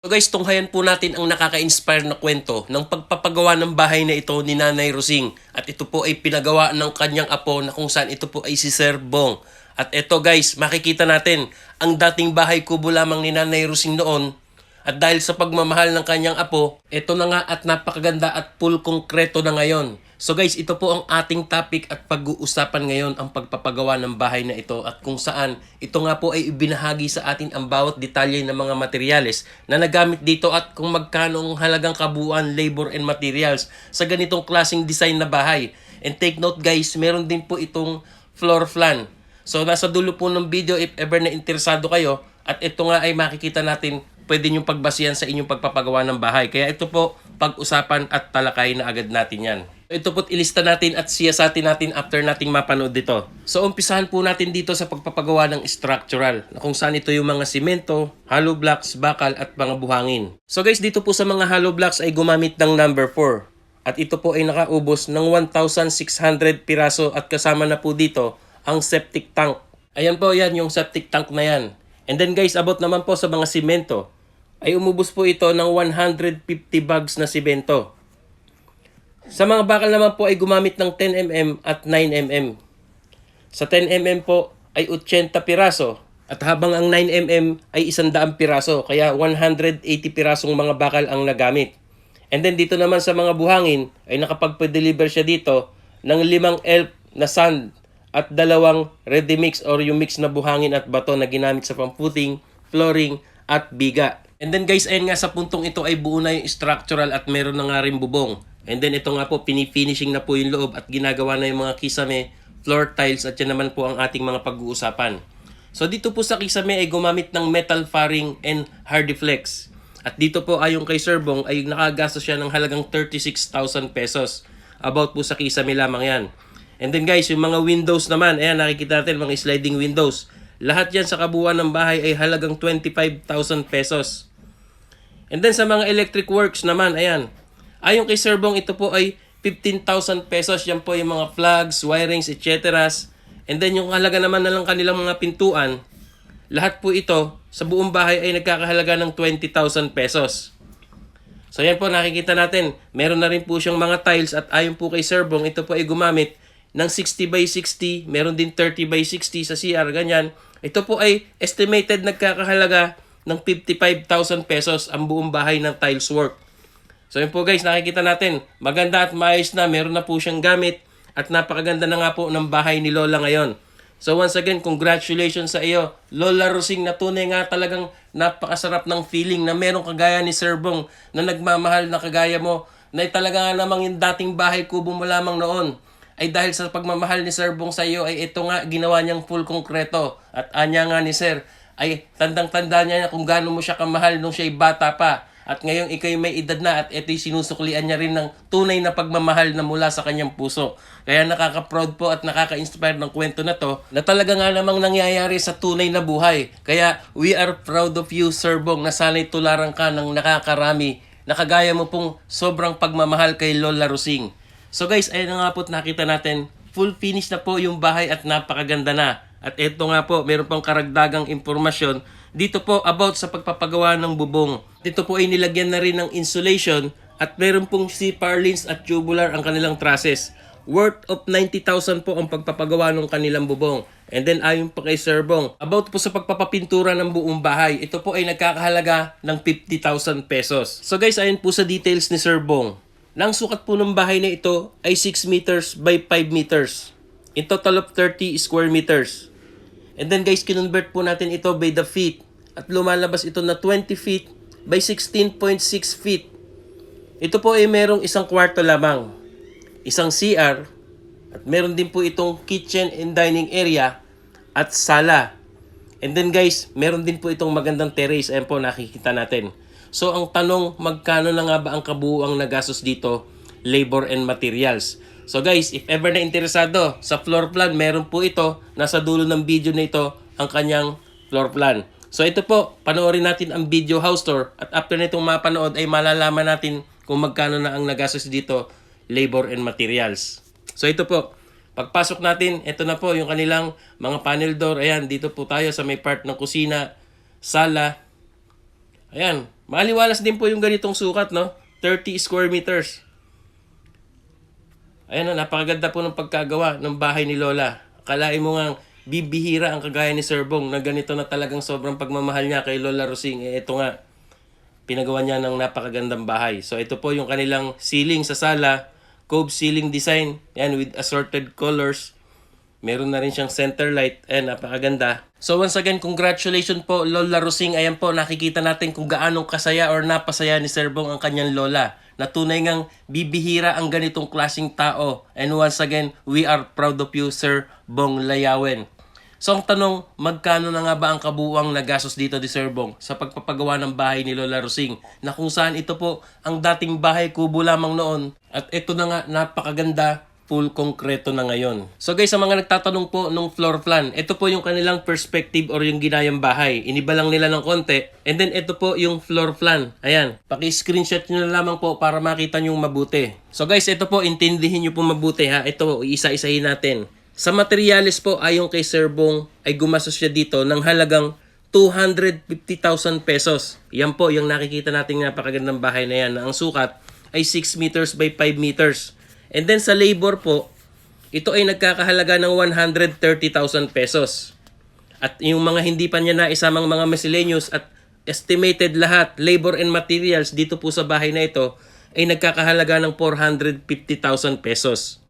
So guys, tunghayan po natin ang nakaka-inspire na kwento ng pagpapagawa ng bahay na ito ni Nanay Rosing. At ito po ay pinagawa ng kanyang apo na kung saan ito po ay si Sir Bong. At ito guys, makikita natin ang dating bahay kubo lamang ni Nanay Rosing noon. At dahil sa pagmamahal ng kanyang apo, ito na nga at napakaganda at full konkreto na ngayon. So guys, ito po ang ating topic at pag-uusapan ngayon ang pagpapagawa ng bahay na ito at kung saan ito nga po ay ibinahagi sa atin ang bawat detalye ng mga materyales na nagamit dito at kung magkano ang halagang kabuuan, labor and materials sa ganitong klaseng design na bahay. And take note guys, meron din po itong floor plan. So nasa dulo po ng video if ever na interesado kayo at ito nga ay makikita natin pwede nyo pagbasihan sa inyong pagpapagawa ng bahay. Kaya ito po pag-usapan at talakay na agad natin yan. Ito po't ilista natin at siyasatin natin after nating mapanood dito. So umpisahan po natin dito sa pagpapagawa ng structural na kung saan ito yung mga simento, hollow blocks, bakal at mga buhangin. So guys, dito po sa mga hollow blocks ay gumamit ng number 4. At ito po ay nakaubos ng 1,600 piraso at kasama na po dito ang septic tank. Ayan po yan yung septic tank na yan. And then guys, about naman po sa mga simento ay umubos po ito ng 150 bags na simento. Sa mga bakal naman po ay gumamit ng 10mm at 9mm. Sa 10mm po ay 80 piraso at habang ang 9mm ay 100 piraso kaya 180 pirasong mga bakal ang nagamit. And then dito naman sa mga buhangin ay nakapagpa-deliver siya dito ng 5 elf na sand at 2 ready mix or yung mix na buhangin at bato na ginamit sa pamputing, flooring at biga. And then guys, ayun nga sa puntong ito ay buo na yung structural at meron na nga rin bubong. And then ito nga po, pinifinishing na po yung loob at ginagawa na yung mga kisame, floor tiles at yan naman po ang ating mga pag-uusapan. So dito po sa kisame ay gumamit ng metal faring and hardiflex. At dito po ayon kay Sir Bong ay nakagastos siya ng halagang 36,000 pesos. About po sa kisame lamang yan. And then guys, yung mga windows naman, ayan nakikita natin mga sliding windows. Lahat yan sa kabuuan ng bahay ay halagang 25,000 pesos. And then sa mga electric works naman, ayan. Ayon kay Sir Bong, ito po ay 15,000 pesos. Yan po yung mga plugs, wirings, etc. And then yung halaga naman na lang kanilang mga pintuan, lahat po ito sa buong bahay ay nagkakahalaga ng 20,000 pesos. So yan po nakikita natin, meron na rin po siyang mga tiles at ayon po kay Sir Bong, ito po ay gumamit ng 60 by 60, meron din 30 by 60 sa CR, ganyan. Ito po ay estimated nagkakahalaga ng 55,000 pesos ang buong bahay ng tiles work. So yun po guys, nakikita natin, maganda at maayos na, meron na po siyang gamit at napakaganda na nga po ng bahay ni Lola ngayon. So once again, congratulations sa iyo, Lola Rosing, na tunay nga talagang napakasarap ng feeling na merong kagaya ni Sir Bong na nagmamahal na kagaya mo, na talaga nga namang yung dating bahay kubo mo lamang noon ay dahil sa pagmamahal ni Sir Bong sa iyo ay ito nga ginawa niyang full konkreto. At anya nga ni Sir ay tandang-tanda niya kung gaano mo siya kamahal nung siya'y bata pa. At ngayong ikay may edad na at ito'y sinusuklian niya rin ng tunay na pagmamahal na mula sa kanyang puso. Kaya nakaka-proud po at nakaka-inspire ng kwento na to na talaga nga namang nangyayari sa tunay na buhay. Kaya we are proud of you, Sir Bong, na sana'y tularan ka ng nakakarami na kagaya mo pong sobrang pagmamahal kay Lola Rosing. So guys, ayun na nga po nakita natin, full finish na po yung bahay at napakaganda na. At ito nga po, meron pang karagdagang impormasyon dito po about sa pagpapagawa ng bubong. Dito po ay nilagyan na rin ng insulation at meron pong C-purlins at tubular ang kanilang trusses. Worth of 90,000 po ang pagpapagawa ng kanilang bubong. And then ayon pa kay Sir Bong, about po sa pagpapapintura ng buong bahay, ito po ay nagkakahalaga ng 50,000 pesos. So guys, ayon po sa details ni Sir Bong. Nang sukat po ng bahay na ito ay 6 meters by 5 meters. In total of 30 square meters. And then guys, kinonvert po natin ito by the feet. At lumalabas ito na 20 feet by 16.6 feet. Ito po ay merong isang kwarto lamang. Isang CR. At meron din po itong kitchen and dining area at sala. And then guys, meron din po itong magandang terrace. Ayan po nakikita natin. So ang tanong, magkano na nga ba ang kabuuang nagastos dito? Labor and materials. So guys, if ever na interesado sa floor plan, meron po ito. Nasa dulo ng video na ito ang kanyang floor plan. So ito po, panoorin natin ang video house tour. At after nitong mapanood ay malalaman natin kung magkano na ang nagastos dito, labor and materials. So ito po, pagpasok natin, ito na po yung kanilang mga panel door. Ayan, dito po tayo sa may part ng kusina, sala. Ayan, Maliwalas din po yung ganitong sukat, no? 30 square meters. Ayan na, napakaganda po ng pagkagawa ng bahay ni Lola. Akalain mo nga, bibihira ang kagaya ni Sir Bong na ganito na talagang sobrang pagmamahal niya kay Lola Rosing. Ito nga, pinagawa niya ng napakagandang bahay. So ito po yung kanilang ceiling sa sala, cove ceiling design, yan with assorted colors. Meron na rin siyang center light. Ayan, napakaganda. So once again, congratulations po Lola Rosing. Ayan po, nakikita natin kung gaano kasaya or napasaya ni Sir Bong ang kanyang lola. Na tunay ngang bibihira ang ganitong klaseng tao. And once again, we are proud of you, Sir Bong Layawen. So ang tanong, magkano na nga ba ang kabuuang nagastos dito ni Sir Bong sa pagpapagawa ng bahay ni Lola Rosing? Na kung saan ito po ang dating bahay kubo lamang noon. At ito na nga, napakaganda, full konkreto na ngayon. So guys, sa mga nagtatanong po nung floor plan, ito po yung kanilang perspective or yung ginayang bahay. Iniba lang nila ng konti. And then ito po yung floor plan. Ayan, paki-screenshot nyo na lamang po para makita nyo mabuti. So guys, ito po, intindihin nyo po mabuti ha. Ito, isa-isahin natin. Sa materials po, ayon kay Sir Bong, ay gumastos siya dito ng halagang 250,000 pesos. Yan po, yung nakikita natin napakagandang bahay na yan na ang sukat ay 6 meters by 5 meters. And then sa labor po, ito ay nagkakahalaga ng 130,000 pesos. At yung mga hindi pa niya naisamang mga miscellaneous at estimated lahat, labor and materials dito po sa bahay na ito, ay nagkakahalaga ng 450,000 pesos.